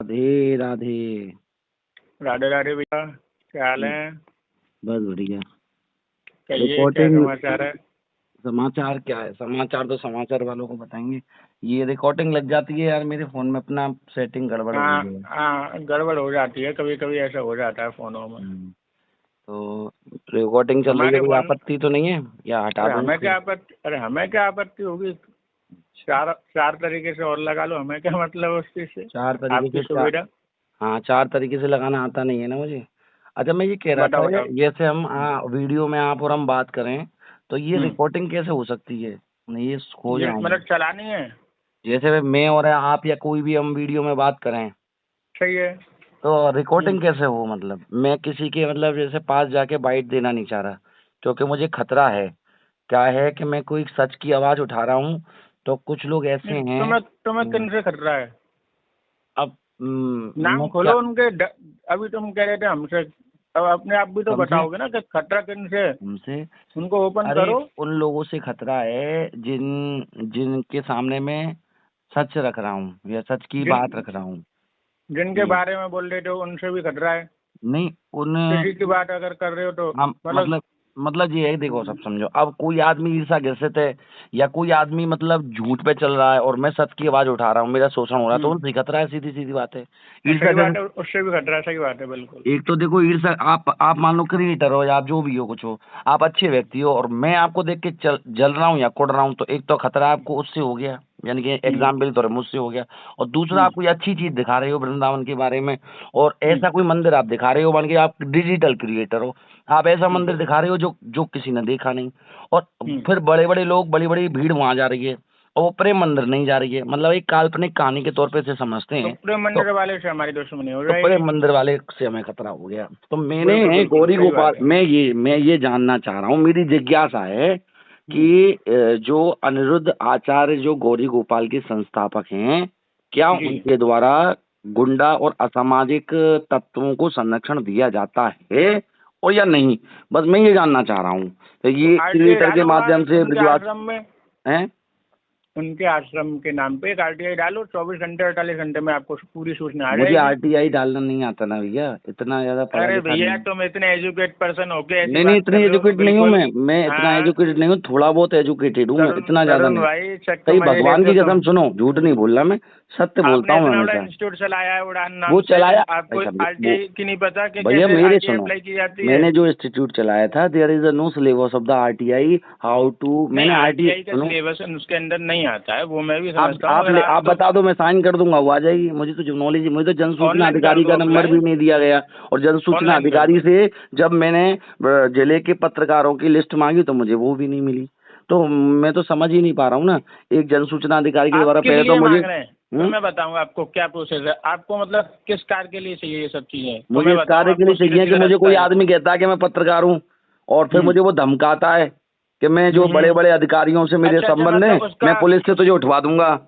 राधे राधे। राधे राधे भैया, क्या हाल है? बस बढ़िया। कहिए, क्या रिकॉर्डिंग समाचार है? समाचार क्या है? समाचार तो समाचार वालों को बताएंगे। ये रिकॉर्डिंग लग जाती है यार मेरे फोन में, अपना सेटिंग गड़बड़ हो हाँ गई है। हाँ, गड़बड़ हो जाती है, कभी कभी ऐसा हो जाता है फोनों में। तो रिकॉर्डिंग चल रही है, हमारे कोई फोन, आपत्ति तो नहीं है या हटा अरे दूं हमें इसको? क्या आपत्ति, अरे हमें क्या आपत्ति होगी? चार चार तरीके से और लगा लो, हमें क्या मतलब है उस चीज से? चार तरीके आपकी से चार। सुविधा। हाँ, चार तरीके से लगाना आता नहीं है ना मुझे। अच्छा, मैं ये कह रहा बताओ था, बताओ। जैसे हम वीडियो में आप और हम बात करें तो ये हम्म, रिकॉर्डिंग कैसे हो सकती है? नहीं, ये खो ये जाऊं। मतलब चलानी है। जैसे मैं और आप या कोई भी हम वीडियो में बात करें सही है। तो हम्म रिकॉर्डिंग कैसे हो? मतलब मैं किसी के मतलब जैसे पास जाके बाइट देना नहीं चाह रहा, क्योंकि मुझे खतरा है। क्या है कि मैं कोई सच की आवाज उठा रहा हूँ, तो कुछ लोग ऐसे नहीं, हैं। तुम्हें किन से खतरा है? अब मैं नाम क्या खोलो उनके अभी तुम कह रहे थे हमसे, अब अपने आप भी तो हमसे बताओगे ना कि खतरा किन से है? हमसे उनको ओपन अरे, करो। उन लोगों से खतरा है जिनके सामने मैं सच रख रहा हूँ या सच की बात जिन रख रहा हूँ। जिनके ये बारे में बोल रहे थे उनसे भी खतरा है। नहीं, उन किसी की बात अगर कर रहे हो तो हम मतलब। मतलब ये है, देखो सब समझो। अब कोई आदमी ईर्षा ग्रसित है या कोई आदमी मतलब झूठ पे चल रहा है और मैं सच की आवाज उठा रहा हूँ, मेरा शोषण हो रहा है, तो उनसे खतरा है। सीधी सीधी बात है। ईर्षा सही बात ग्रसित। है, उससे भी खतरा है, सही बात है, बिल्कुल। एक तो देखो, ईर्षा, आप मान लो क्रिएटर हो या आप जो भी हो, कुछ हो, आप अच्छे व्यक्ति हो और मैं आपको देख के जल रहा हूँ या कुड़ रहा हूँ, तो एक तो खतरा आपको उससे हो गया, यानी कि हम्म एग्जाम्पल तो मुझसे हो गया। और दूसरा, हम्म आप कोई अच्छी चीज दिखा रहे हो वृंदावन के बारे में, और हम्म ऐसा कोई मंदिर आप दिखा रहे हो, मान के आप डिजिटल क्रिएटर हो, आप ऐसा हम्म मंदिर दिखा रहे हो जो जो किसी ने देखा नहीं, और हम्म। फिर बड़े बड़े लोग, बड़ी बड़ी भीड़ वहां जा रही है, और वो प्रेम मंदिर नहीं जा रही है, मतलब एक काल्पनिक कहानी के तौर पे से समझते तो हैं। प्रेम तो मंदिर वाले से हमारी दुश्मनी हो तो प्रेम जाएगी। मंदिर वाले से हमें खतरा हो गया। तो बिल्कुल मैंने बिल्कुल, गौरी सही गोपाल, बात है। मैं ये जानना चाह रहा हूँ, मेरी जिज्ञासा है हम्म कि जो अनिरुद्ध आचार्य जो गौरी गोपाल के संस्थापक हैं, क्या जी। उनके द्वारा गुंडा और असामाजिक तत्वों को संरक्षण दिया जाता है और या नहीं? बस मैं ये जानना चाह रहा हूँ। तो तो ये आरटीआई क्रिएटर के डालो माध्यम से उनके विश्वास आश्रम में। है। उनके आश्रम के नाम पे एक आरटीआई डालो, 24 घंटे 48 घंटे में आपको पूरी सूचना आ मुझे जाएगी। आरटीआई डालना नहीं आता ना भैया, इतना ज्यादा पढ़ा अरे लिखा भैया, नहीं। तुम इतने एजुकेट पर्सन होके ऐसी नहीं नहीं, बात इतनी कर रहे हो तो एजुकेट नहीं हूँ बिल्कुल। मैं इतना हाँ। एजुकेटेड नहीं हूँ, थोड़ा बहुत एजुकेटेड हूँ मैं, तरुण इतना ज्यादा तरुण नहीं। भाई, चक्कर सही, मजे भगवान लेते हो की तुम। कसम, सुनो, झूठ नहीं बोल रहा मैं, सत्य बोलता आपने हूँ इतना बड़ा हमेशा। इंस्टीट्यूट चलाया है उड़ान वो नाम से, चलाया, आपको अच्छा वो, आरटीआई की नहीं पता कि भैया कैसे मेरे आरटीआई सुनो, अप्लाई की जाती है? मैंने जो इंस्टीट्यूट चलाया था, there is a no syllabus of the RTI, how to, नहीं, मैंने आरटीआई, आरटीआई का सुनो, सिलेबस उसके अंदर नहीं आता है, वो मैं भी आप समझता हूँ, आप मगर ले आप आप तो बता दो, मैं साइन कर दूंगा, वो आ जाएगी। मुझे तो जो नॉलेज, मुझे तो जन सूचना ऑनलाइन कर अधिकारी दो का नंबर भी अप्लाई। नहीं दिया गया, और जन सूचना ऑनलाइन कर अधिकारी दो। से जब मैंने जिले के पत्रकारों की लिस्ट मांगी तो मुझे वो भी नहीं मिली। तो मैं तो समझ ही नहीं पा रहा हूँ ना, एक जन सूचना अधिकारी के आप द्वारा किस पहले तो लिए मुझे मांग रहे हैं? तो मैं बताऊंगा आपको क्या प्रोसेस है, आपको मतलब किस कार्य के लिए चाहिए ये सब चीजें, तो मुझे मैं इस बताऊँ कार्य के लिए आपको सीधा चाहिए कि सीधा मुझे रास्ता कोई है। आदमी कहता है कि मैं पत्रकार हूँ, और फिर हम्म मुझे वो धमकाता है कि मैं जो बड़े हम्म। बड़े अधिकारियों से मेरे अच्छा अच्छा, संबंध है, मतलब उसका। मैं पुलिस से तुझे उठवा दूंगा और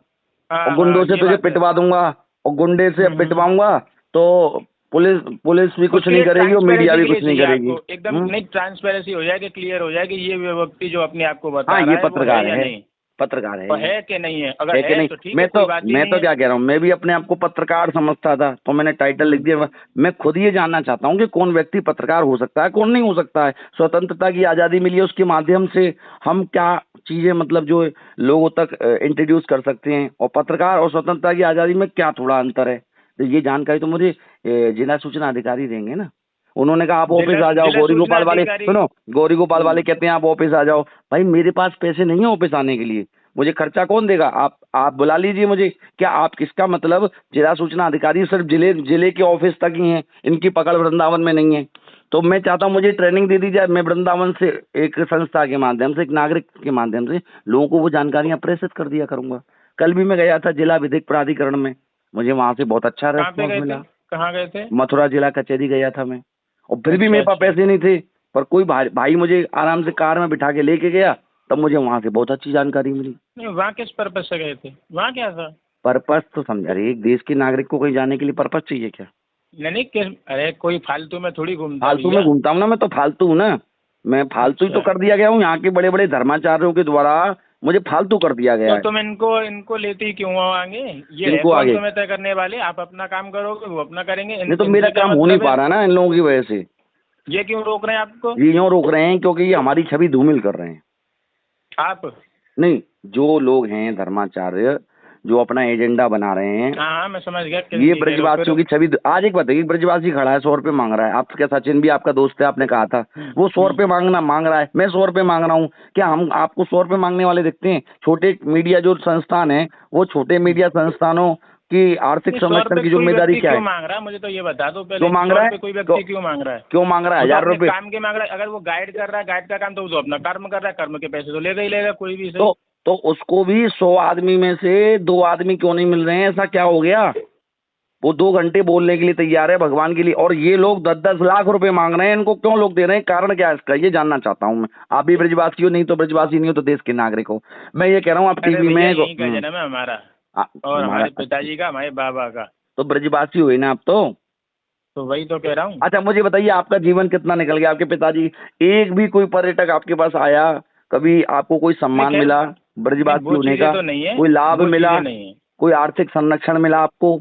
हाँ हाँ, गुंडों से ये तुझे बात है। पिटवा दूंगा, और गुंडे से हम्म। पिटवाऊंगा तो पुलिस पुलिस भी कुछ उसके नहीं लिए करेगी और मीडिया ट्रांसपेरेंसी भी के लिए कुछ नहीं चाहिए करेगी। आपको, एकदम नहीं, ट्रांसपेरेंसी हो जाएगी, क्लियर हो जाएगी ये व्यक्ति जो अपने आप को हाँ, बता ये रहा है वो है पत्रकार या है, नहीं। पत्रकार है वो ये, है कि नहीं है, अगर है कि है नहीं? तो ठीक है, कोई बात ही मैं नहीं तो है। क्या कह रहा हूँ, मैं भी अपने आप को पत्रकार समझता था, तो मैंने टाइटल लिख हम्म दिया। मैं खुद ये जानना चाहता हूँ कि कौन व्यक्ति पत्रकार हो सकता है, कौन नहीं हो सकता है। स्वतंत्रता की आजादी मिली है, उसके माध्यम से हम क्या चीजें मतलब जो लोगों तक इंट्रोड्यूस कर सकते हैं, और पत्रकार और स्वतंत्रता की आजादी में क्या थोड़ा अंतर है, तो ये जानकारी तो मुझे जिला सूचना अधिकारी देंगे ना। उन्होंने कहा आप ऑफिस जिला आ जाओ, जिला गौरी सूचना गोपाल वाले, अधिकारी। सुनो, गौरी गोपाल वाले हम्म कहते हैं आप ऑफिस आ जाओ। भाई मेरे पास पैसे नहीं है ऑफिस आने के लिए, मुझे खर्चा कौन देगा? आप बुला लीजिए मुझे। क्या आप, किसका मतलब जिला सूचना अधिकारी सिर्फ जिले के ऑफिस तक ही हैं, इनकी पकड़ वृंदावन में नहीं है? तो मैं चाहता हूँ मुझे ट्रेनिंग दे दी जाए, मैं वृंदावन से एक संस्था के माध्यम से, एक नागरिक के माध्यम से लोगों को वो जानकारियां प्रेषित कर दिया करूंगा। कल भी मैं गया था जिला विधिक प्राधिकरण में, मुझे वहां से बहुत अच्छा कहाँ पे रेस्पॉन्स गए थे? मिला। कहाँ गए थे? मथुरा जिला कचहरी गया था मैं, और फिर भी अच्छा मेरे पास अच्छा। पैसे नहीं थे, पर कोई भाई मुझे आराम से कार में बिठा के लेके गया, तब मुझे वहां से बहुत अच्छी जानकारी मिली। नहीं, वहाँ किस पर्पज से गए थे? वहाँ क्या था? पर्पस तो समझ, अरे एक देश के नागरिक को कहीं जाने के लिए पर्पस चाहिए क्या? नहीं नहीं, किस, अरे कोई फालतू में थोड़ी घूमता है फालतू में भैया। घूमता हूँ ना मैं, तो फालतू हूँ ना, मैं फालतू ही तो अच्छा। कर दिया गया हूँ यहाँ के बड़े बड़े धर्माचार्यों के द्वारा। मुझे फालतू कर दिया गया तो है। तुम इनको लेते क्यों हो आगे? ये है इनको कौन आगे तुम्हें तय करने वाले? आप अपना काम करोगे, वो अपना करेंगे। नहीं तो मेरा इनसे क्या काम हो नहीं मतलब पा है? रहा ना इन लोगों की वजह से। ये क्यों रोक रहे हैं आपको? ये यूँ रोक रहे हैं क्योंकि ये हमारी छवि धूमिल कर रहे हैं। आप? नहीं, जो लोग हैं धर्माचार्य, जो अपना एजेंडा बना रहे हैं, हाँ मैं समझ गया। ये कह रहे हो ब्रजवासियों की छवि। आज एक बताइए, ब्रजवासी खड़ा है 100 रुपये मांग रहा है, आप क्या सचिन भी आपका दोस्त है, आपने कहा था वो 100 रुपये मांग रहा है, मैं 100 रुपये मांग रहा हूँ, क्या हम आपको 100 रुपये मांगने वाले दिखते हैं? छोटे मीडिया जो संस्थान है, वो छोटे मीडिया संस्थानों की आर्थिक 100 संरक्षण रुपए की कोई जिम्मेदारी व्यक्ति क्या क्यों है? मांग रहा है? मुझे तो ये बता दो पहले। क्यों मांग 100 रहा है? रुपए कोई व्यक्ति क्यों मांग रहा है? क्यों मांग रहा है? वो तो 1000 अपने रुपये। काम के मांग रहा है। अगर वो गाइड कर रहा है, गाइड का काम, तो वो तो अपना कर्म कर रहा है, कर्म के पैसे तो लेगा ही लेगा, कोई भी सही। तो उसको भी 100 आदमी में से 2 आदमी क्यों नहीं मिल रहे हैं? ऐसा क्या हो गया? वो 2 घंटे बोलने के लिए तैयार है भगवान के लिए, और ये लोग 10-10 लाख रुपए मांग रहे हैं। इनको क्यों लोग दे रहे हैं? कारण क्या है इसका? ये जानना चाहता हूँ मैं। आप भी ब्रजवासी हो, नहीं तो ब्रजवासी नहीं हो तो देश के नागरिक हो। मैं ये कह रहा हूँ आप अरे टीवी भैया, में यहीं का जन्म है हमारा, और हमारे पिताजी का, हमारे बाबा का। तो ब्रजवासी हुए ना आप तो वही तो कह रहा हूँ। अच्छा मुझे बताइए, आपका जीवन कितना निकल गया? आपके पिताजी, एक भी कोई पर्यटक आपके पास आया कभी? आपको कोई नहीं सम्मान खैर, मिला नहीं ब्रजवासी वो होने चीजें का? तो नहीं है, कोई लाभ वो मिला? चीजें नहीं है। कोई आर्थिक संरक्षण मिला आपको?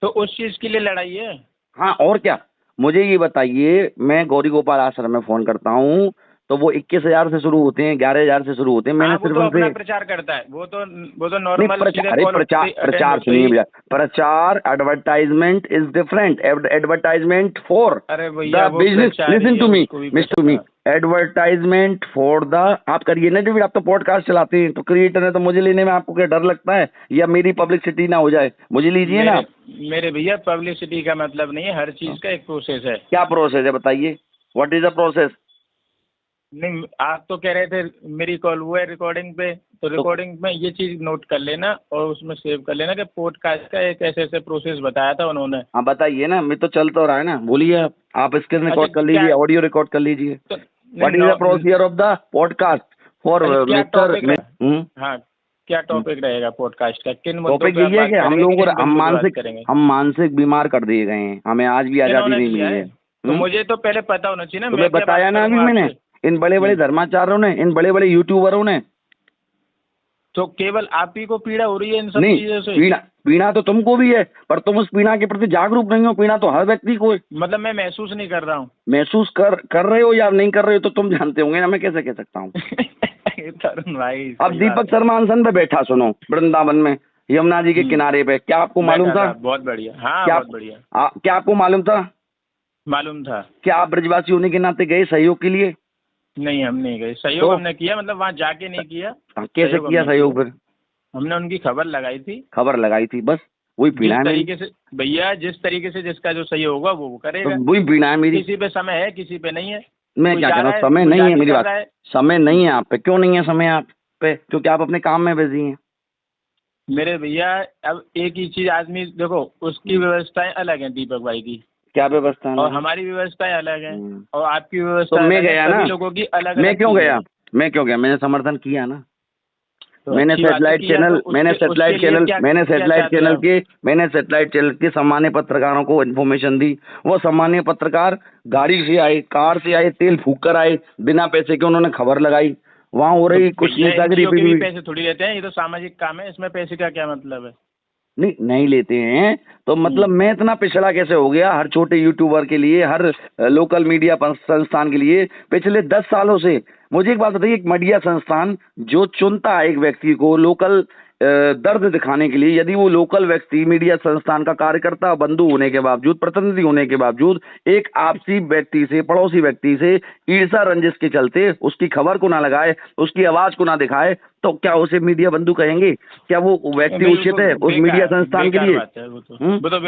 तो उस चीज के लिए लड़ाई है। हाँ और क्या? मुझे ये बताइए, मैं गौरी गोपाल आश्रम में फोन करता हूँ तो वो 21,000 से शुरू होते हैं, 11,000 से शुरू होते हैं। मैंने हाँ, वो सिर्फ तो उनसे अपना प्रचार करता है। वो तो नहीं, नॉर्मल सीधे अरे कॉल प्रचार अटेंड प्रचार होते सुनिए ही। भैया, प्रचार advertisement is different. Advertisement for अरे भैया, द वो बिजनेस, प्रचार ही लिसन है, टू मी उसको भी मिस्टर मी, प्रचार। एडवर्टाइजमेंट फॉर द, आप करिए ना डेविड, आप तो पॉडकास्ट चलाते हैं, तो क्रिएटर है, तो मुझे लेने में आपको क्या डर लगता है? या मेरी पब्लिसिटी ना हो जाए? मुझे लीजिए ना। मेरे भैया, पब्लिसिटी का मतलब नहीं है, हर चीज का एक प्रोसेस है। क्या प्रोसेस है बताइए? What is the process? नहीं, आप तो कह रहे थे मेरी कॉल हुआ है रिकॉर्डिंग पे, तो रिकॉर्डिंग में ये चीज नोट कर लेना और उसमें सेव कर लेना कि पॉडकास्ट का एक ऐसे ऐसे प्रोसेस बताया था उन्होंने। हाँ बताइए ना, मैं तो चल तो रहा है ना, बोलिए आप स्क्रीन रिकॉर्ड कर लीजिए, क्या ऑडियो रिकॉर्ड कर लीजिए। तो what is the procedure of the podcast for क्या मिस्टर? टॉपिक हाँ, क्या टॉपिक रहेगा पॉडकास्ट का? किन मुद्दों टॉपिक पे आप यही है बात कि हम करेंगे, लोगों किन को बिंदु पे बात करेंगे? हम मानसिक बीमार कर दिए गए हैं, हमें आज भी आजादी इन्होंने नहीं किया मिली है? है। तो मुझे तो पहले पता होना चाहिए ना, तुम्हें मैं क्या बताया बात ना अभी करूंगा मैंने, आपसे। इन बड़े बड़े धर्माचार्यों ने, इन बड़े बड़े यूट्यूबरों ने। तो केवल आप ही को पीड़ा हो रही है इन सब नहीं, चीजों से? पीड़ा पीड़ा तो तुमको भी है, पर तुम उस पीड़ा के प्रति जागरूक नहीं हो। पीड़ा तो हर व्यक्ति को है। मतलब मैं महसूस नहीं कर रहा हूँ। महसूस कर रहे हो या नहीं कर रहे हो तो तुम जानते होंगे ना, मैं कैसे कह सकता हूँ? तरुण भाई, अब सही दीपक बात है। शर्मा अनशन पे बैठा, सुनो, वृंदावन में यमुना जी के किनारे पे, क्या आपको मालूम बैठा था? बहुत बढ़िया। हाँ, क्या बहुत बढ़िया। क्या आपको मालूम था? मालूम था। क्या आप ब्रजवासी होने के नाते गए सहयोग के लिए? नहीं, हम नहीं गए। सहयोग तो हमने किया, मतलब वहाँ जाके नहीं किया। कैसे सहयोग किया हमने सहयोग? फिर हमने उनकी खबर लगाई थी। खबर लगाई थी, बस वही पीड़ा जिस है मेरी। तरीके से भैया, जिस तरीके से जिसका जो सही होगा वो तो करेगा। वही पीड़ा है मेरी। किसी पे समय है, किसी पे नहीं है। मैं कोई क्या जा कह रहा रहा हूँ, है, समय कोई नहीं है, जाके मेरी कर बात, रहा है। समय नहीं है आप पे। क्यों नहीं है समय आप पे? क्योंकि आप अपने काम में बिजी हैं। मेरे भैया, अब एक ही चीज आदमी देखो, उसकी व्यवस्थाएं अलग हैं दीपक भाई की, क्या व्यवस्था है? और हमारी व्यवस्थाएं अलग हैं, और आपकी तो व्यवस्था मैं अलग है। गया ना, सभी लोगों की अलग मैं अलग क्यों चीजें गया? हैं। मैं क्यों गया? मैंने समर्थन किया ना। तो मैंने अच्छी बात है सैटेलाइट किया, चैनल, तो उसके लिए क्या चाहते हैं आप? मैंने सैटेलाइट चैनल के सम्मानीय पत्रकारों को इन्फॉर्मेशन दी। वो सम्मानीय पत्रकार गाड़ी से आए, कार से आए, तेल फूक कर आए, बिना पैसे के उन्होंने खबर लगाई। वहाँ हो रही कुछ ये नेतागिरी NGO के भी हुई। पैसे थोड़ी लेते हैं, ये तो सामाजिक काम है, इसमें पैसे का क्या मतलब है? नहीं लेते हैं तो मतलब मैं इतना पिछड़ा कैसे हो गया? हर छोटे यूट्यूबर के लिए, हर लोकल मीडिया संस्थान के लिए पिछले 10 सालों से। मुझे एक बात बताइए, एक मीडिया संस्थान जो चुनता है एक व्यक्ति को लोकल दर्द दिखाने के लिए, यदि वो लोकल व्यक्ति मीडिया संस्थान का कार्यकर्ता बंधु होने के बावजूद, प्रतिनिधि होने के बावजूद, एक आपसी व्यक्ति से, पड़ोसी व्यक्ति से ईर्षा रंजिश के चलते उसकी खबर को ना लगाए, उसकी आवाज को ना दिखाए, तो क्या उसे मीडिया बंधु कहेंगे? क्या वो व्यक्ति उचित है उस मीडिया संस्थान के लिए?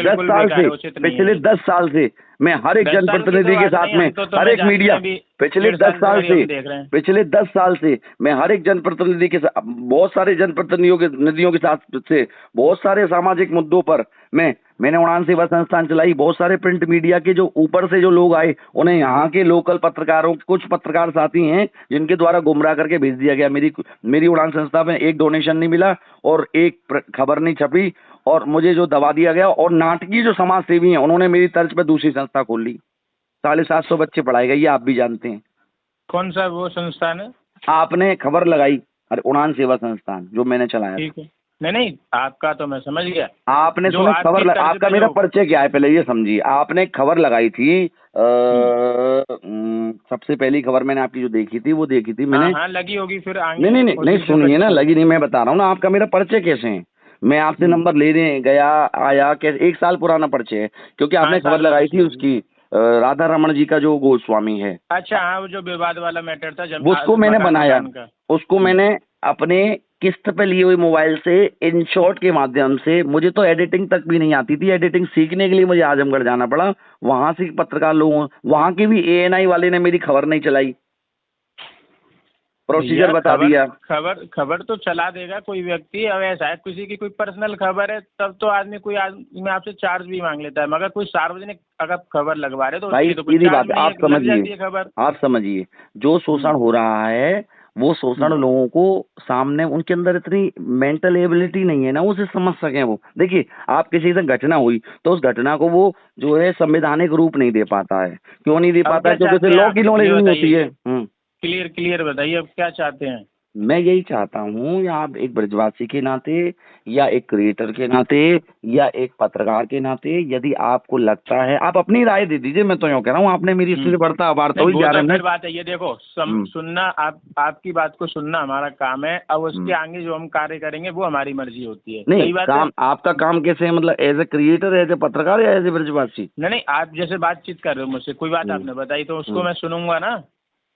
10 साल से, पिछले 10 साल से मैं हर एक जनप्रतिनिधि के साथ में, हर एक मीडिया, पिछले 10 साल से, पिछले 10 साल से मैं हर एक जनप्रतिनिधि के साथ, बहुत सारे जनप्रतिनिधियों के साथ से, बहुत सारे सामाजिक मुद्दों पर मैंने उड़ान सेवा संस्थान चलाई। बहुत सारे प्रिंट मीडिया के जो ऊपर से जो लोग आए, उन्हें यहाँ के लोकल पत्रकारों, कुछ पत्रकार साथी हैं जिनके द्वारा गुमराह करके भेज दिया गया। मेरी उड़ान संस्था में एक डोनेशन नहीं मिला और एक खबर नहीं छपी, और मुझे जो दबा दिया गया। और नाटकीय जो समाज सेवी हैं, उन्होंने मेरी तर्ज पर दूसरी संस्था खोल ली। 750 बच्चे पढ़ाए गए, ये आप भी जानते हैं। कौन सा वो संस्थान है? आपने खबर लगाई अरे उड़ान सेवा संस्थान जो मैंने चलाया था। ठीक है, नहीं नहीं, आपका तो मैं समझ गया। आपने जो सुनो आपकी खबर तर्ज आपका पे मेरा जो परिचय क्या है पहले ये समझिए। आपने एक खबर लगाई थी सबसे पहली खबर मैंने आपकी जो देखी थी वो देखी थी हाँ मैंने। हाँ लगी होगी, फिर नहीं आगे नहीं नहीं नहीं उसी से सुनिए ना, परिचय। लगी नहीं, मैं बता रहा हूँ ना आपका मेरा परिचय कैसे है। मैं आपसे नंबर लेने गया आया कैसे, 1 साल पुराना परिचय है, क्योंकि हाँ आपने खबर साल लगाई थी परिचय होगी। उसकी राधा रमन जी का जो गोस्वामी है अच्छा हाँ, वो जो विवाद वाला मैटर था उसको मैंने मकान बनाया, मकान का। उसको मैंने अपने किस्त पे लिए हुए मोबाइल से इन शॉर्ट के माध्यम से, मुझे तो एडिटिंग तक भी नहीं आती थी, एडिटिंग सीखने के लिए मुझे आजमगढ़ जाना पड़ा। वहां से पत्रकार लोगों, वहां के भी एएनआई वाले ने मेरी खबर नहीं चलाई, भैया प्रोसीजर बता खबर दिया। खबर खबर तो चला देगा कोई व्यक्ति। अब ऐसा है किसी की कोई पर्सनल खबर है तब तो कोई आदमी आपसे चार्ज भी मांग लेता है, मगर कोई सार्वजनिक अगर खबर लगवा रहे तो भाई उसकी तो कोई सीधी चार्ज बात भी है, नहीं आप है, लग समझिए, जाती है खबर। आप समझिए, जो शोषण हो रहा है वो शोषण हम्म। लोगों को सामने, उनके अंदर इतनी मेंटल एबिलिटी नहीं है ना उसे समझ सकें। वो देखिए, आप किसी से घटना हुई तो उस घटना को वो जो है संवैधानिक रूप नहीं दे पाता है। क्यों नहीं दे अब पाता क्या है? क्योंकि उसे चाहते हैं लॉ आप, की नॉलेज ये नहीं होती बताइए, है। क्लियर क्लियर बताइए अब क्या चाहते हैं। मैं यही चाहता हूँ, या आप एक ब्रजवासी के नाते, या एक क्रिएटर के नाते, या एक पत्रकार के नाते, यदि आपको लगता है, आप अपनी राय दे दीजिए। मैं तो यूँ कह रहा हूँ, आपने मेरी इसलिए वार्ता वार्ता नहीं हुई वो तो 11 फिर मिनट। बात है, ये देखो हम्म, सुनना, आपकी बात को सुनना हमारा काम है। अब उसके हम्म। आगे जो हम कार्य करेंगे वो हमारी मर्जी होती है, नहीं सही बात है। काम, आपका काम कैसे है, मतलब as a creator, as a पत्रकार, या एज ए ब्रजवासी? नहीं नहीं, आप जैसे बातचीत कर रहे हो मुझसे, कोई बात हम्म, आपने बताई तो उसको हम्म। मैं सुनूंगा ना।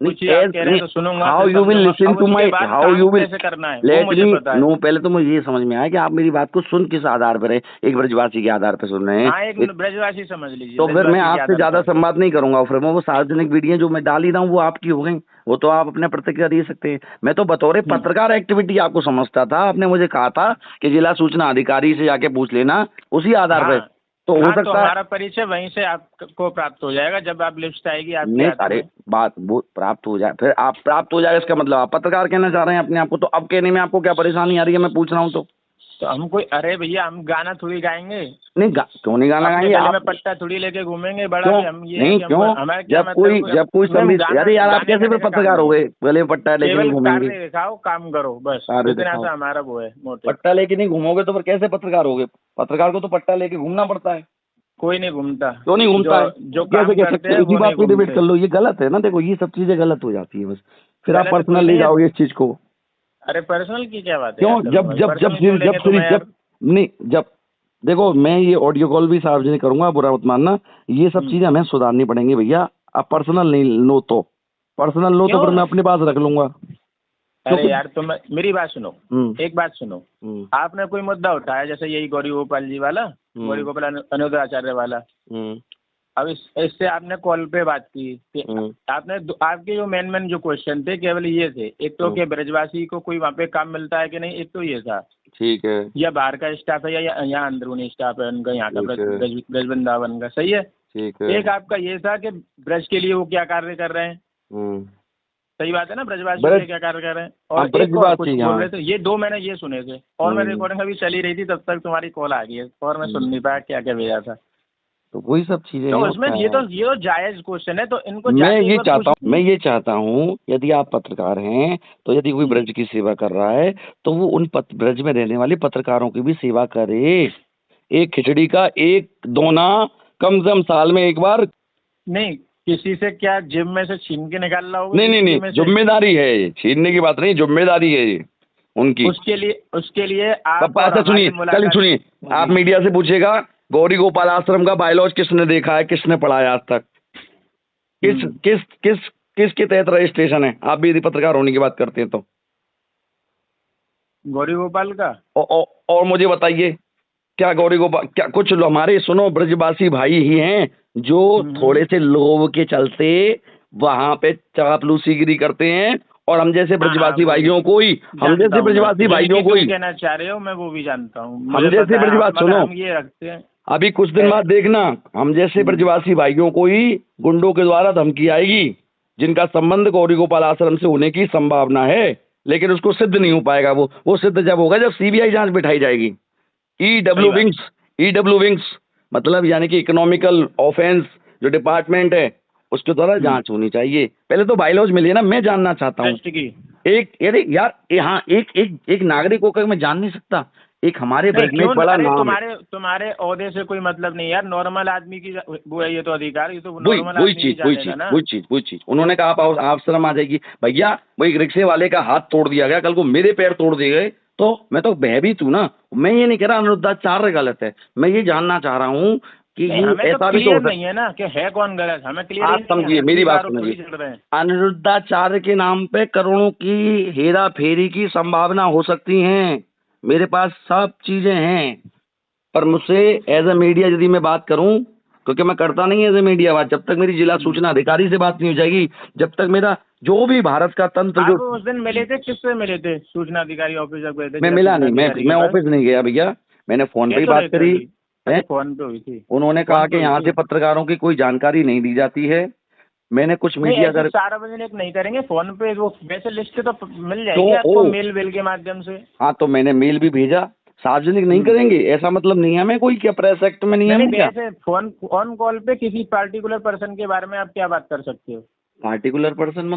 नहीं कुछ चीज आप एज कह रहे हैं नहीं, तो सुनूंगा, हाउ फिर यू विल समझूंगा। लिसन अब टू उसके माई, बाद हाउ काम यू विल कैसे करना है वो लेट मुझे मी पता है। नो। पहले तो मुझे ये समझ में आया कि आप मेरी बात को सुन किस आधार पर है, एक ब्रजवासी के आधार पर सुन रहे हैं। हाँ, एक ब्रजवासी समझ लीजिए, तो फिर मैं ब्रजवासी के आपसे आधार ज्यादा पर। संवाद नहीं करूंगा। फिर मैं वो सार्वजनिक वीडियो जो मैं डाल ही रहा हूँ वो आपकी हो गई, वो तो आप अपने प्रतिक्रिया दे सकते हैं। मैं तो बतौर पत्रकार एक्टिविटी आपको समझता था। आपने मुझे कहा था कि जिला सूचना अधिकारी से जाके पूछ लेना, उसी आधार पर हाँ तो हो हाँ, तो सकता है। हमारा परिचय वहीं से आपको प्राप्त हो जाएगा जब आप लिस्ट आएगी आपके नहीं हाथ अरे में। बात वो प्राप्त हो जाए, फिर आप प्राप्त हो जाएगा इसका मतलब आप पत्रकार कहना चाह रहे हैं अपने आप को। तो अब कहने में आपको क्या परेशानी आ रही है, मैं पूछ रहा हूँ तो? तो हम कोई, अरे भैया हम गाना थोड़ी गाएंगे, नहीं क्यों नहीं गाना अपने गाएंगे गले आप? में पट्टा थोड़ी लेके घूमेंगे बड़ा क्यों कि हम ये है नहीं, कि हम, क्यों? हमारा क्या मतलब जब कोई नहीं, हम संदेश, गाना अरे यार आप गाने कैसे फिर गाने का काम पत्रकार हो नहीं है। गए? गले में पट्टा लेके नहीं केवल घूमेंगे? कार्य दिखाओ, काम करो, बस कार्य इतना दिखाओ, सा हमारा वो है मोटिव। पट्टा लेके नहीं घूमोगे तो फिर कैसे पत्रकार होगे? पत्रकार को तो पट्टा लेके घूमना पड़ता है। कोई नहीं घूमता, क्यों नहीं घूमता जो है? जो कैसे काम कह करते सकते हैं हो? इसी वो बात नहीं पे डिबेट कर घूमते। लो। ये गलत है ना, देखो ये सब चीजें गलत हो जाती है बस, फिर आप गलत कोई पर्सनल ले नहीं है। जाओगे इस चीज को। अरे पर्सनल की क्या बात है क्यों? यार करूँ जब भाई, जब जब पर्सनल क्यों जब लेंगे जब तुम्हें यार। जब नहीं, जब देखो मैं ये ऑडियो कॉल भी सार्वजनिक करूंगा, बुरा मत मानना। ये सब चीजें हमें सुधारनी पड़ेंगी भैया। आप पर्सनल नहीं लो तो, पर्सनल लो तो क्यों? फिर मैं अपने पास रख लूंगा, अरे क्योंकि यार तुम मेरी बात सुनो, हम्म, एक बात सुनो। हम्म, आपने कोई मुद्दा उठाया जैसे यही गौरी गोपाल जी वाला, गौरी गोपाल अनुराग आचार्य वाला। हम्म, अब इससे आपने कॉल पे बात की कि हम्म, आपने आपके जो मेन जो क्वेश्चन थे केवल ये थे, एक तो कि ब्रजवासी को कोई वहाँ पे काम मिलता है कि नहीं, एक तो ये था, ठीक है, या बाहर का स्टाफ है या यहाँ अंदरूनी स्टाफ है उनका, यहाँ का ठीक है, ब्रज वृंदावन का, सही है। ठीक है, एक आपका ये था कि ब्रज के लिए वो क्या कार्य कर रहे हैं, हम्म, सही बात है ना, ब्रजवासी के ब्रज, लिए क्या कार्य कर रहे हैं। हाँ और एक और कुछ ब्रजवासी, बोल हाँ, रहे थे, ये दो मैंने ये सुने थे। और मैं रिकॉर्डिंग अभी चली रही थी तब तक तुम्हारी कॉल आ गई है और मैं सुन नहीं पाया क्या क्या भेजा था। तो वही सब चीजें तो हैं उसमें उसका। ये तो जायज क्वेश्चन है, तो इनको मैं जाके एक ये बार चाहता पूछ। हूँ, मैं ये चाहता हूँ यदि आप पत्रकार हैं तो यदि कोई ब्रज की सेवा कर रहा है तो वो उन ब्रज में रहने वाले पत्रकारों की भी सेवा करे। एक खिचड़ी का एक दोना कम से कम साल में एक बार। नहीं, किसी से क्या जेब में से छीन के निकाल रहा होगा नहीं नहीं किसी नहीं, में से। जिम्मेदारी है ये, छीनने की बात नहीं, जिम्मेदारी है ये उनकी। उसके लिए आप पापा और ऐसा हमारी सुनिए, कल मुलाकात सुनिए, आप होगी। मीडिया से पूछेगा गौरी गोपाल आश्रम का बायलॉज किसने देखा है, किसने पढ़ा है आज तक, किस किस किस किसके तहत रजिस्ट्रेशन है? आप भी यदि पत्रकार होने की बात करते हैं तो गौरी गोपाल का। और मुझे बताइए, क्या गौरी गोपाल, क्या कुछ हमारे सुनो ब्रजवासी भाई ही हैं जो थोड़े से लोभ के चलते वहां पे चापलूसीगिरी करते हैं, और हम जैसे ब्रजवासी भाइयों को ही, हम जैसे ब्रजवासी भाइयों को ही, कहना चाह रहे हो मैं वो भी जानता हूँ, हम मुझे जैसे पता है, ब्रजवासी, मगर सुनो हम ये रखते हैं। अभी कुछ दिन बाद देखना, हम जैसे ब्रजवासी भाइयों को ही गुंडों के द्वारा धमकी आएगी जिनका संबंध गौरी गोपाल आश्रम से होने की संभावना है, लेकिन उसको सिद्ध नहीं हो पाएगा। वो सिद्ध जब होगा जब सीबीआई जांच बिठाई जाएगी। ईडब्ल्यू विंग्स मतलब यानी कि इकोनॉमिकल ऑफेंस जो डिपार्टमेंट है उसके द्वारा जांच होनी चाहिए। पहले तो बायलॉज मिली है ना, मैं जानना चाहता हूँ। ट्रस्ट की एक अरे यार यहाँ एक एक एक नागरिक होकर मैं जान नहीं सकता, एक हमारे नहीं वर्ग में क्यों, एक बड़ा अरे नाम है। तुम्हारे ओहदे से कोई मतलब नहीं यार, नॉर्मल आदमी की वो है ये तो अधिकार, ये तो वही नॉर्मल वही आदमी भी चीज वही जानेगा चीज ना। वही चीज वही चीज उन्होंने कहा आप शर्म आ जाएगी भैया, वही रिक्शे वाले का हाथ तोड़ दिया गया, कल को मेरे पैर तोड़ दिए गए तो मैं तो भयभीत हूँ ना। मैं ये नहीं कह रहा अनिरुद्धाचार्य गलत है, मैं ये जानना चाह रहा हूँ कि नहीं ये हमें तो ऐसा भी तो हो क्लियर सकता। नहीं है ना कि है कौन गलत, हमें क्लियर ही आप नहीं है, समझिए हम मेरी सीधा बात आरोप थोड़ी समझिए, चल रहे हैं। अनिरुद्धाचार्य के नाम पे करोड़ों की हेरा फेरी की संभावना हो सकती है, मेरे पास सब चीजें हैं। पर मुझसे एज ए मीडिया यदि मैं बात करूं, क्योंकि मैं करता नहीं एज ए मीडिया बात, जब तक मेरी जिला सूचना अधिकारी से बात नहीं हो जाएगी, जब तक मेरा जो भी भारत का तंत्र जो। आप उस दिन मिले थे, किससे मिले थे? सूचना अधिकारी ऑफिस जब गए थे, मैं जिला मिला सूचना नहीं, अधिकारी मैं के पास? ऑफिस नहीं गया भैया, मैंने फोन पे कह ही तो बात रहे थे करी अभी। है। अच्छा फोन पे हुई थी। उन्होंने कहा फोन पे कि हुई यहाँ से थी। पत्रकारों की कोई जानकारी नहीं दी जाती है। मैंने कुछ नहीं मीडिया ऐसे कर सार्वजनिक नहीं करेंगे फोन पे, वो वैसे लिस्ट तो मिल तो जाएगी ओ आपको मेल वेल के माध्यम से। हाँ, तो मैंने मेल भी भेजा, सार्वजनिक नहीं हम्म। करेंगे ऐसा मतलब नियम है कोई, क्या प्रेस एक्ट में नहीं नियम है नहीं, क्या? वैसे फोन ऑन कॉल पे किसी पार्टिकुलर पर्सन के बारे में आप क्या बात कर सकते हो? पार्टिकुलर पर्सन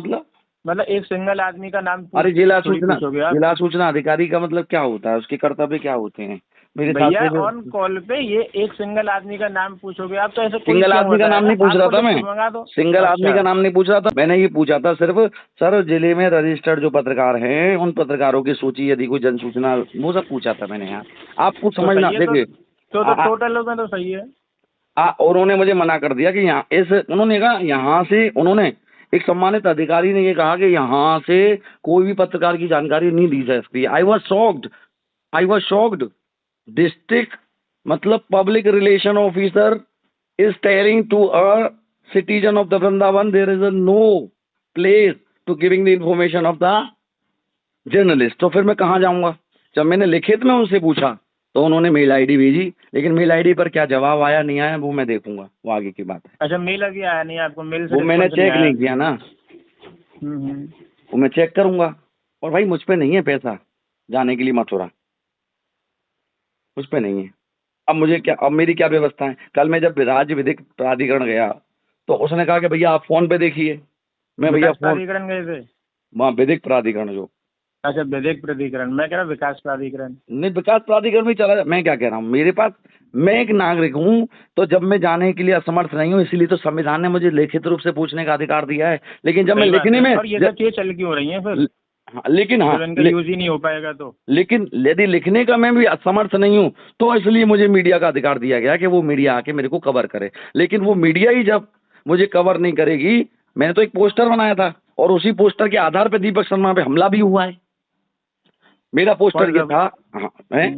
मतलब एक सिंगल आदमी का नाम अरे थोड़ी पूछोगे आप। जिला सूचना अधिकारी का मतलब क्या होता है, उसके कर्तव्य क्या होते हैं मेरे हिसाब भैया से ऑन कॉल पे ये एक सिंगल आदमी का नाम पूछोगे आप, तो ऐसे कोई सिंगल क्यों आदमी का नाम बताएगा? नहीं पूछ रहा आपको था लिस्ट मैं, मंगा दो। सिंगल आदमी अच्छा। का नाम नहीं पूछ रहा था, मैंने ये पूछा था सिर्फ सर जिले में रजिस्टर्ड जो पत्रकार हैं उन पत्रकारों की सूची यदि कोई जन सूचना, वो सब पूछा था मैंने यहाँ। आप कुछ तो समझना सही है, देखिए। तो टोटल में तो सही है। और उन्होंने मुझे मना कर दिया कि यहाँ इस, उन्होंने कहा यहाँ से, उन्होंने एक सम्मानित अधिकारी ने ये कहा कि यहाँ से कोई भी पत्रकार की जानकारी नहीं दी जा सकती। I was shocked, I was shocked. District मतलब public relation officer is telling to a citizen of the Vrindavan there is a no place to giving the information of the journalist। तो फिर मैं कहाँ जाऊंगा? जब मैंने लिखित में उनसे पूछा तो उन्होंने मेल आईडी भेजी, लेकिन मेल आईडी पर क्या जवाब आया नहीं आया वो मैं देखूंगा, वो आगे की बात है। अच्छा मेल अभी आया नहीं आपको? मेल से वो मैंने रिस्पॉन्स नहीं चेक आया? नहीं किया ना, हम्म। वो मैं चेक करूंगा। और भाई मुझ पे नहीं है पैसा जाने के लिए मथुरा, मुझ पे नहीं है। अब मुझे क्या, अब मेरी क्या व्यवस्था है? कल मैं जब राज्य विधिक प्राधिकरण गया तो उसने कहा कि भैया आप फोन पे देखिए। मैं भैया विकास फोन, प्राधिकरण गए थे? वहाँ विधिक प्राधिकरण जो, अच्छा विधिक प्राधिकरण, मैं कह रहा विकास प्राधिकरण। नहीं विकास प्राधिकरण में चला मैं क्या कह रहा हूँ, मेरे पास, मैं एक नागरिक हूँ, तो जब मैं जाने के लिए असमर्थ नहीं हूँ इसीलिए तो संविधान ने मुझे लिखित रूप से पूछने का अधिकार दिया है। लेकिन जब मैं सही बात लिखने है, में और ये सब चीजें चल क्यों रही हैं फिर, हाँ, लेकिन हाँ जब इनका यूज ही नहीं हो पाएगा तो? लेकिन यदि लिखने का मैं भी असमर्थ नहीं हूँ तो इसलिए मुझे मीडिया का अधिकार दिया गया कि वो मीडिया आके मेरे को कवर करे। लेकिन वो मीडिया ही जब मुझे कवर नहीं करेगी, मैंने तो एक पोस्टर बनाया था और उसी पोस्टर के आधार पर दीपक शर्मा पे हमला भी हुआ है। मेरा पोस्टर कौन ये सा? था, हाँ है,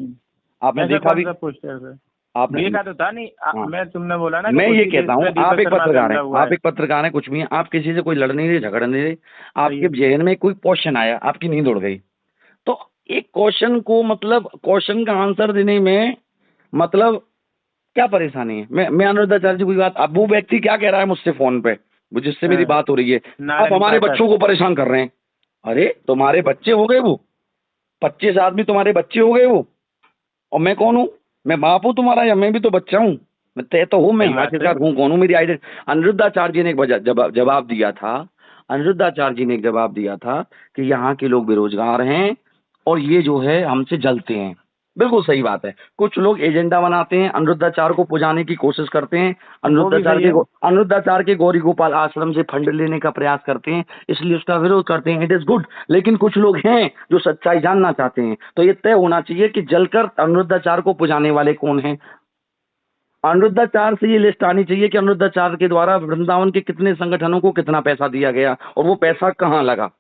आपने ऐसा देखा कौन भी, सा पोस्टर है? आपने, देखा तो था नहीं हाँ मैं, तुमने बोला ना कि मैं ये उसी कहता बेस हूँ पे आप दीपक एक शर्मा पे पत्रकार हैं, हमला हुआ आप है। एक पत्रकार हैं, कुछ भी हैं, आप किसी से कोई लड़ नहीं रहे, झगड़ नहीं रहे, सही आपके है। जहन में कोई क्वेश्चन आया, आपकी नींद उड़ गई, तो एक क्वेश्चन को मतलब क्वेश्चन का आंसर देने में मतलब क्या परेशानी है? मैं अनुरुद्धाचार्य जी की बात, अब वो व्यक्ति क्या कह रहा है मुझसे फोन पे, वो जिससे मेरी हाँ, बात हो रही है, आप नारायण हमारे पाठक। बच्चों को परेशान कर रहे हैं। अरे तुम्हारे बच्चे हो गए वो, 25 आदमी तुम्हारे बच्चे हो गए वो, और मैं कौन हूँ? मैं बाप हूँ तुम्हारा, या मैं भी तो बच्चा हूँ? मैं तय तो हूँ, मैं सही बात है। आखिरकार हूँ कौन हूँ, मेरी आइडेंटिटी। अनिरुद्धाचार्य जी ने एक जवाब दिया था, अनिरुद्धाचार्य जी ने एक जवाब दिया था कि यहाँ के लोग बेरोजगार हैं और ये जो है हमसे जलते हैं। बिल्कुल सही बात है, कुछ लोग एजेंडा बनाते हैं, अनिरुद्धाचार्य को पुजाने की कोशिश करते हैं, वो भी सही है। अनिरुद्धाचार्य के गौरी गोपाल आश्रम से फंड लेने का प्रयास करते हैं, इसलिए उसका विरोध करते हैं, इट इज गुड। लेकिन कुछ लोग हैं जो सच्चाई जानना चाहते हैं, तो ये तय होना चाहिए कि जलकर अनिरुद्धाचार्य को पुजाने वाले कौन हैं। अनिरुद्धाचार्य से ये लिस्ट आनी चाहिए कि अनिरुद्धाचार्य के द्वारा वृंदावन के कितने संगठनों को कितना पैसा दिया गया और वो पैसा कहाँ लगा।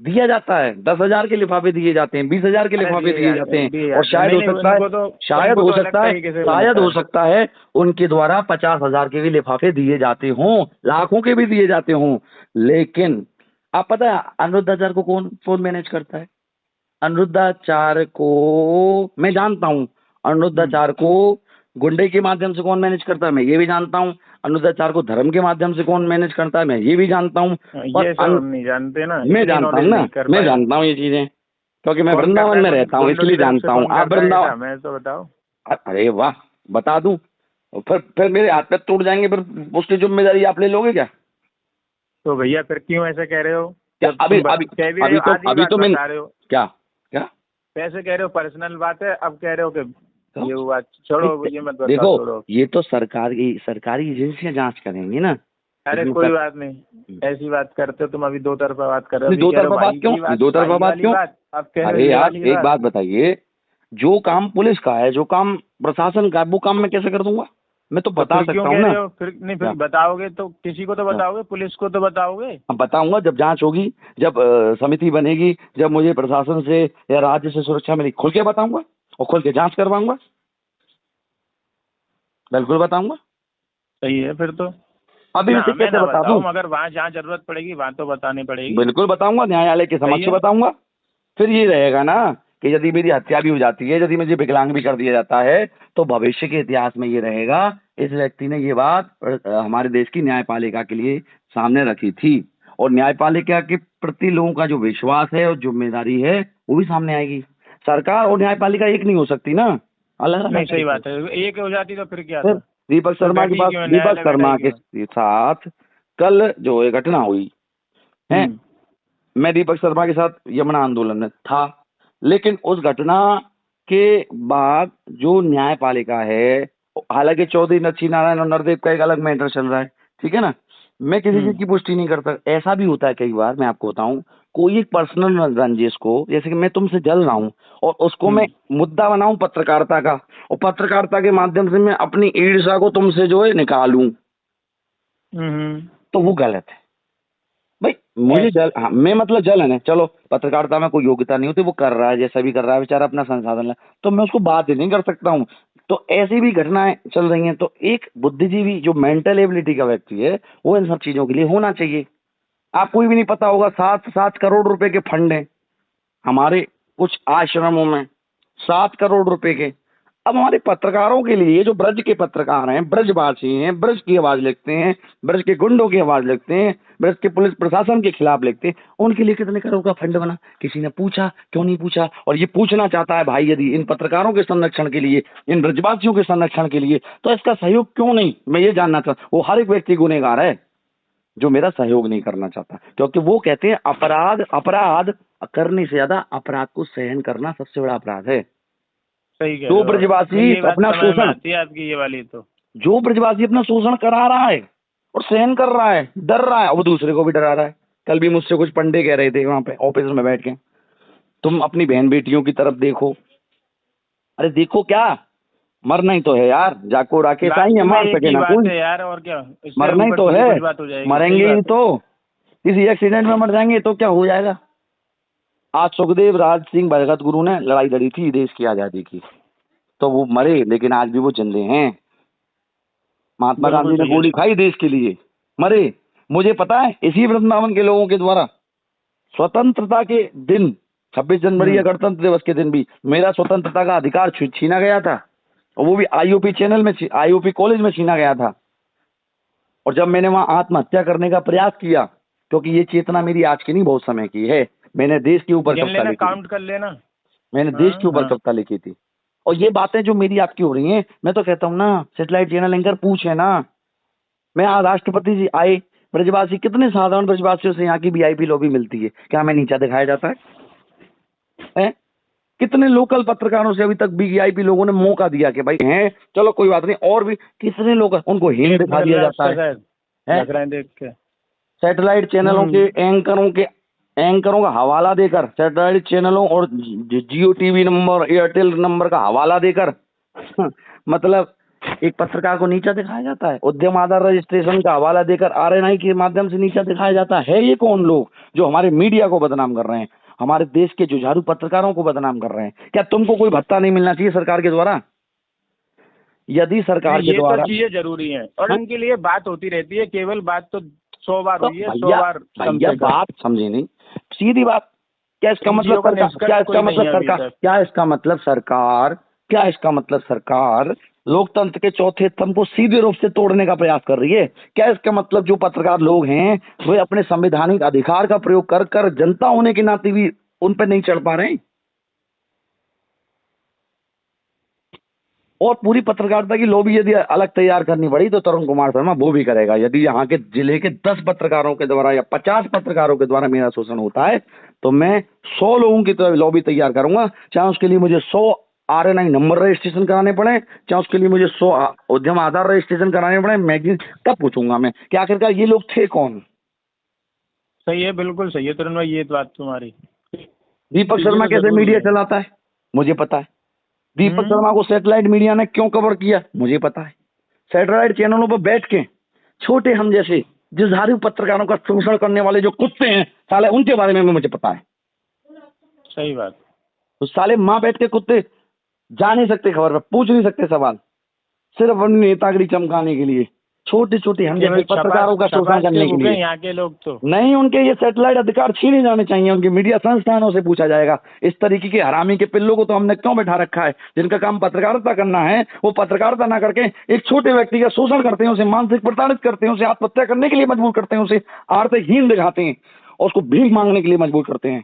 दिया जाता है, 10,000 के लिफाफे दिए जाते हैं, 20,000 के लिफाफे दिए जाते हैं, और शायद हो सकता है, शायद हो सकता है उनके द्वारा 50,000 के भी लिफाफे दिए जाते हों, लाखों के भी दिए जाते हों। लेकिन आप पता है अनिरुद्धाचार्य को कौन कौन मैनेज करता है? अनिरुद्धाचार्य को मैं जानता हूँ, अनिरुद्धाचार्य को गुंडे के माध्यम से कौन मैनेज करता है मैं ये भी जानता हूँ, अनिरुद्धाचार्य को धर्म के माध्यम से कौन मैनेज करता है मैं ये भी जानता हूँ। ये सब हम नहीं जानते ना, मैं इतनी जानता हूँ knowledge ना, नहीं कर मैं पाए। जानता हूँ ये चीजें, क्योंकि मैं कौन करता वृंदावन है? में रहता हूँ इसलिए जानता हूँ। आप वृंदावन, मैं तो बताओ। अरे वाह, बता दूं? फिर मेरे हाथ पैर टूट जाएंगे, फिर उसकी जिम्मेदारी आप ले लोगे क्या? तो भैया फिर क्यों ऐसा कह रहे हो? जब अभी तुम अभी कह भी अभी रहे हो, तो आधी अभी बात तो मैं बता रहे हो, क्या क्या पैसे कह रहे हो पर्सनल बात है, अब कह रहे हो कि तो ये हुआ, छोड़ो ये मत बताओ, देखो, छोड़ो। ये तो सरकारी एजेंसियां जांच करेंगी ना। अरे इसमें कोई बात नहीं, ऐसी बात करते हो तुम, अभी दो तरफा बात कर रहे हो, नहीं, अभी दो कह रहे हो तरफा बात भाई क्यों? की बात, दो तरफा भाई बात वाली क्यों? बात, अब कह रहे हो अरे ये यार वाली एक बात। बात बताइए, जो काम पुलिस का है, जो काम प्रशासन का है, वो काम मैं कैसे कर दूंगा? मैं तो तो बता फिर क्यों सकता हूँ कह ना। रहे हो? फिर नहीं, फिर क्या? बताओगे तो किसी को तो क्या? बताओगे, पुलिस को तो बताओगे। अब बताऊंगा जब जांच होगी, जब समिति बनेगी, जब मुझे प्रशासन से या राज्य से सुरक्षा मिली, खुल के बताऊंगा और खुल के जांच करवाऊंगा, बिल्कुल बताऊंगा। सही है फिर तो। अभी ना उसे हमें कैसे ना बता बताओ, दूं? मगर वहाँ जहाँ जरूरत पड़ेगी वहाँ तो बतानी पड़ेगी। बिल्कुल बताऊंगा, न्यायालय के सही समक्ष है। बताऊंगा। फिर ये रहेगा ना कि यदि मेरी हत्या भी हो जाती है, यदि मुझे विकलांग भी कर दिया जाता है, तो भविष्य के इतिहास में ये रहेगा, इस व्यक्ति ने ये बात हमारे देश की न्यायपालिका के लिए सामने रखी थी। और न्यायपालिका के प्रति लोगों का जो विश्वास है और जिम्मेदारी है, वो भी सामने आएगी। सरकार और न्यायपालिका एक नहीं हो सकती ना, अलग अलग नहीं सही तरीके। बात है, एक हो जाती तो फिर क्या फिर था। दीपक फिर शर्मा के बैठी पास, क्यों है, दीपक न्यायालय बैठा ही शर्मा क्यों है। के साथ कल जो ये घटना हुई है, हम्म। मैं दीपक शर्मा के साथ यमुना आंदोलन में था, लेकिन उस घटना के बाद जो न्यायपालिका है, हालांकि चौधरी नच्छी नारायण और नरदेव का एक अलग मैटर चल रहा है, ठीक है ना, मैं किसी चीज की पुष्टि नहीं करता। ऐसा भी होता है कई बार, मैं आपको बताऊं, कोई एक पर्सनल रंजिश को, जैसे कि मैं तुमसे जल रहा हूं और उसको मैं मुद्दा बनाऊं पत्रकारिता का, और पत्रकारिता के माध्यम से मैं अपनी ईर्ष्या को तुमसे जो है निकालूं, हम्म। तो वो गलत है भाई। मुझे जल, हाँ, मैं मतलब जलन है, चलो पत्रकारिता में कोई योग्यता नहीं होती, वो कर रहा है जैसा भी कर रहा है, बेचारा अपना संसाधन है, तो मैं उसको बात ही नहीं कर सकता हूँ। तो ऐसी भी घटनाएं चल रही हैं, तो एक बुद्धिजीवी जो मेंटल एबिलिटी का व्यक्ति है, वो इन सब चीजों के लिए होना चाहिए। आपको भी नहीं पता होगा, 7 करोड़ रुपए के फंड है हमारे कुछ आश्रमों में, 7 करोड़ रुपए के। अब हमारे पत्रकारों के लिए, जो ब्रज के पत्रकार हैं, ब्रजवासी हैं, ब्रज की आवाज लिखते हैं, ब्रज के गुंडों की आवाज लिखते हैं, ब्रज के पुलिस प्रशासन के खिलाफ लिखते हैं, उनके लिए कितने करोड़ का फंड बना? किसी ने पूछा? क्यों नहीं पूछा? और ये पूछना चाहता है भाई, यदि इन पत्रकारों के संरक्षण के लिए, इन ब्रजवासियों के संरक्षण के लिए, तो इसका सहयोग क्यों नहीं? मैं ये जानना चाहता। वो हर एक व्यक्ति गुनहगार है जो मेरा सहयोग नहीं करना चाहता, क्योंकि वो कहते हैं अपराध, अपराध करने से ज्यादा अपराध को सहन करना सबसे बड़ा अपराध है। सही कह जो रहे हो, ब्रजवासी ये बात अपना समझ में शोषण, आती है आपकी ये वाली तो। जो ब्रजवासी अपना शोषण करा रहा है और सहन कर रहा है, डर रहा है, वो दूसरे को भी डरा रहा है। कल भी मुझसे कुछ पंडे कह रहे थे वहां पे ऑफिस में बैठ के, तुम अपनी बहन बेटियों की तरफ देखो। अरे देखो क्या, मरना ही तो है यार, जाको राकेश आई है, लास्ट में मार एक सके ही ना बात कोई, है यार, और क्या, इससे मरना ही ऊपर तो थोड़ी है, कुछ बात हो जाएगी। सही मरेंगे ही बात है। तो, किसी एक्सीडेंट में मर जाएंगे तो क्या हो जाएगा? आज सुखदेव राज सिंह भगत गुरु ने लड़ाई लड़ी थी देश की आजादी की, तो वो मरे, लेकिन आज भी वो जिंदे हैं। महात्मा बिल्कुल गांधी ने सही है। गोली खाई देश के लिए, मरे। मुझे पता है, इसी वृंदावन के लोगों के द्वारा स्वतंत्रता के दिन, 26 जनवरी या गणतंत्र दिवस के दिन भी मेरा स्वतंत्रता का अधिकार छीना गया था, और वो भी आईओपी चैनल में, आईओपी कॉलेज में छीना गया था। और जब मैंने वहां आत्महत्या करने का प्रयास किया, क्योंकि ये चेतना मेरी आज की नहीं, बहुत समय की है, मैंने देश के ऊपर गिन कविता लेना, लिखी थी, काउंट कर लेना। मैंने देश के हाँ ऊपर हाँ। कविता लिखी थी। और ये बातें जो मेरी आपकी हो रही हैं, मैं तो कहता हूँ ना, सेटेलाइट चैनल एंकर पूछे ना। मैं आज राष्ट्रपति जी आए, ब्रजवासी, कितने साधारण ब्रजवासियों से यहाँ की वीआईपी लॉबी मिलती है, क्या हमें नीचा दिखाया जाता है? कितने लोकल पत्रकारों से अभी तक वीआईपी लोगों ने मौका दिया कि भाई हैं, चलो कोई बात नहीं, और भी कितने लोग उनको हीन एक दिखा मिल दिया रहा है जाता उसका है, शायद, हैं? लग रहा है देख के। सैटेलाइट चैनलों के एंकरों का हवाला देकर, सैटेलाइट चैनलों और जियो टीवी नंबर, एयरटेल नंबर का हवाला देकर मतलब एक पत्रकार को नीचा दिखाया जाता है। उद्यम आधार रजिस्ट्रेशन का हवाला देकर आरएनआई के माध्यम से नीचा दिखाया जाता है। ये कौन लोग जो हमारे मीडिया को बदनाम कर रहे हैं, हमारे देश के जुझारू पत्रकारों को बदनाम कर रहे हैं? क्या तुमको कोई भत्ता नहीं मिलना चाहिए सरकार के द्वारा? यदि सरकार नहीं, के ये तो द्वारा, चीजें जरूरी हैं, और हाँ? इनके लिए बात होती रहती है, केवल बात तो 100 बार तो हुई है, 100 भैया, बार कम भैया से कम। बात समझे नहीं, सीधी बात। क्या इसका मतलब एनजीओ का सरकार, क्या निष्कर्ष इसका कोई नहीं मतलब है अभी सरकार, तक। क्या इसका मतलब सरकार, क्या इसका मतलब सरकार लोकतंत्र के चौथे स्तंभ को सीधे रूप से तोड़ने का प्रयास कर रही है? क्या इसका मतलब जो पत्रकार लोग हैं वे अपने संवैधानिक अधिकार का प्रयोग कर कर जनता होने के नाते भी उन पर नहीं चढ़ पा रहे हैं? और पूरी पत्रकारिता की लॉबी यदि अलग तैयार करनी पड़ी तो तरुण कुमार शर्मा वो भी करेगा। यदि यहाँ के जिले के 10 पत्रकारों के द्वारा या 50 पत्रकारों के द्वारा मेरा शोषण होता है तो मैं 100 लोगों की तो लॉबी तैयार करूंगा, चाहे उसके लिए मुझे 100 RNI नंबर रजिस्ट्रेशन कराने पड़े, चाहे उसके लिए मुझे 100 उद्यम आधार रजिस्ट्रेशन कराने पड़े। मैं तब पूछूंगा मैं कि आखिरकार ये लोग थे कौन। सही है, बिल्कुल सही है तरुण भाई, ये बात तुम्हारी। दीपक शर्मा कैसे मीडिया चलाता है मुझे पता है। दीपक शर्मा को सैटेलाइट मीडिया ने क्यों कवर किया मुझे पता है। सैटेलाइट चैनलों पर बैठ के छोटे हम जैसे जुझारू पत्रकारों का शोषण करने वाले जो कुत्ते हैं साले, उनके बारे में मुझे पता है। सही बात। तो साले माँ बैठ के कुत्ते जा नहीं सकते खबर पर, पूछ नहीं सकते सवाल, सिर्फ अपनी नेतागिरी चमकाने के लिए छोटे छोटे हम जैसे पत्रकारों का शोषण करने के लिए। यहाँ के लोग तो नहीं, उनके ये सैटेलाइट अधिकार छीने जाने चाहिए, उनके मीडिया संस्थानों से पूछा जाएगा। इस तरीके के हरामी के पिल्लों को तो हमने क्यों बैठा रखा है, जिनका काम पत्रकारिता करना है, वो पत्रकारिता ना करके एक छोटे व्यक्ति का शोषण करते हैं, उसे मानसिक प्रताड़ित करते हैं, उसे आत्महत्या करने के लिए मजबूर करते हैं, उसे आर्थिकहीन दिखाते हैं और उसको भीख मांगने के लिए मजबूर करते हैं।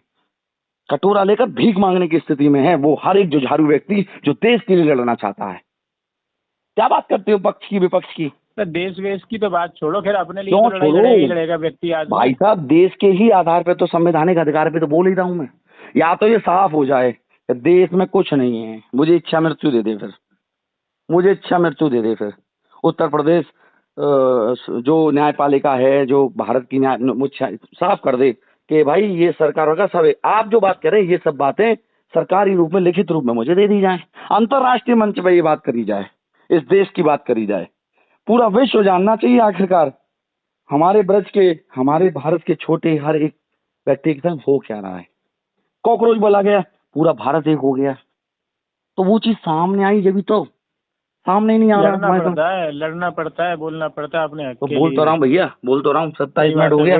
कटोरा लेकर भीख मांगने की स्थिति में है वो हर एक जुझारू व्यक्ति जो देश के लिए लड़ना चाहता है। क्या बात करते हो पक्ष की विपक्ष की? तो देश वेश की तो बात छोड़ो, फिर अपने लिए क्यों तो लड़ाई लड़ेगा व्यक्ति आज। भाई साहब, देश के ही आधार पे तो संवैधानिक अधिकार पे तो बोल ही रहा हूं मैं। या तो ये साफ हो जाए कि देश में कुछ नहीं है, मुझे इच्छा मृत्यु दे दे, फिर मुझे इच्छा मृत्यु दे दे। फिर उत्तर प्रदेश जो न्यायपालिका है, जो भारत की न्याय साफ कर दे कि भाई ये सरकारों का सब, आप जो बात करें ये सब बातें सरकारी रूप में लिखित रूप में मुझे दे दी जाए, अंतर्राष्ट्रीय मंच पर ये बात करी जाए, इस देश की बात करी जाए, पूरा विश्व जानना चाहिए आखिरकार हमारे ब्रज के, हमारे भारत के छोटे हर एक व्यक्ति के साथ हो क्या रहा है। कॉकरोच बोला गया, पूरा भारत एक हो गया, तो वो चीज सामने आई जब तो सामने नहीं आ रहा। लड़ना पड़ता है, बोलना पड़ता है अपने हक तो के बोल तो रहा हूँ भैया, बोल तो रहा हूँ। 27 मिनट हो गया,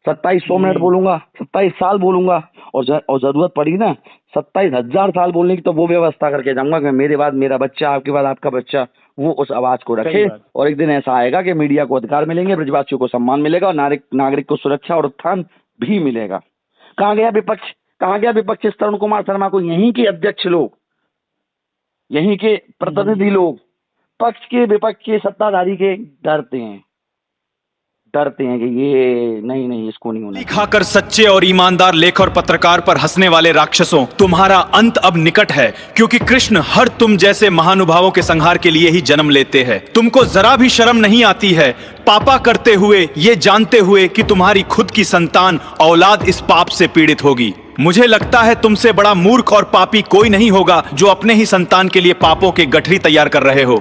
2700 मिनट बोलूंगा, 27 साल बोलूंगा, और जरूरत पड़ी ना 27,000 साल बोलने की तो वो व्यवस्था करके जाऊंगा कि मेरे बाद मेरा बच्चा, आपके बाद आपका बच्चा वो उस आवाज को रखे। और एक दिन ऐसा आएगा कि मीडिया को अधिकार मिलेंगे, ब्रजवासियों को सम्मान मिलेगा और नागरिक को सुरक्षा और उत्थान भी मिलेगा। कहाँ गया विपक्ष, कहाँ गया विपक्ष? इस तरुण कुमार शर्मा को यहीं के अध्यक्ष लोग, यहीं के प्रतिनिधि लोग पक्ष के विपक्ष के सत्ताधारी के डरते हैं कि ये नहीं इसको नहीं होना। खाकर सच्चे और ईमानदार लेखक और पत्रकार पर हंसने वाले राक्षसों, तुम्हारा अंत अब निकट है, क्योंकि कृष्ण हर तुम जैसे महानुभावों के संहार के लिए ही जन्म लेते हैं। तुमको जरा भी शर्म नहीं आती है पापा करते हुए, ये जानते हुए कि तुम्हारी खुद की संतान औलाद इस पाप से पीड़ित होगी। मुझे लगता है तुमसे बड़ा मूर्ख और पापी कोई नहीं होगा जो अपने ही संतान के लिए पापों के गठरी तैयार कर रहे हो।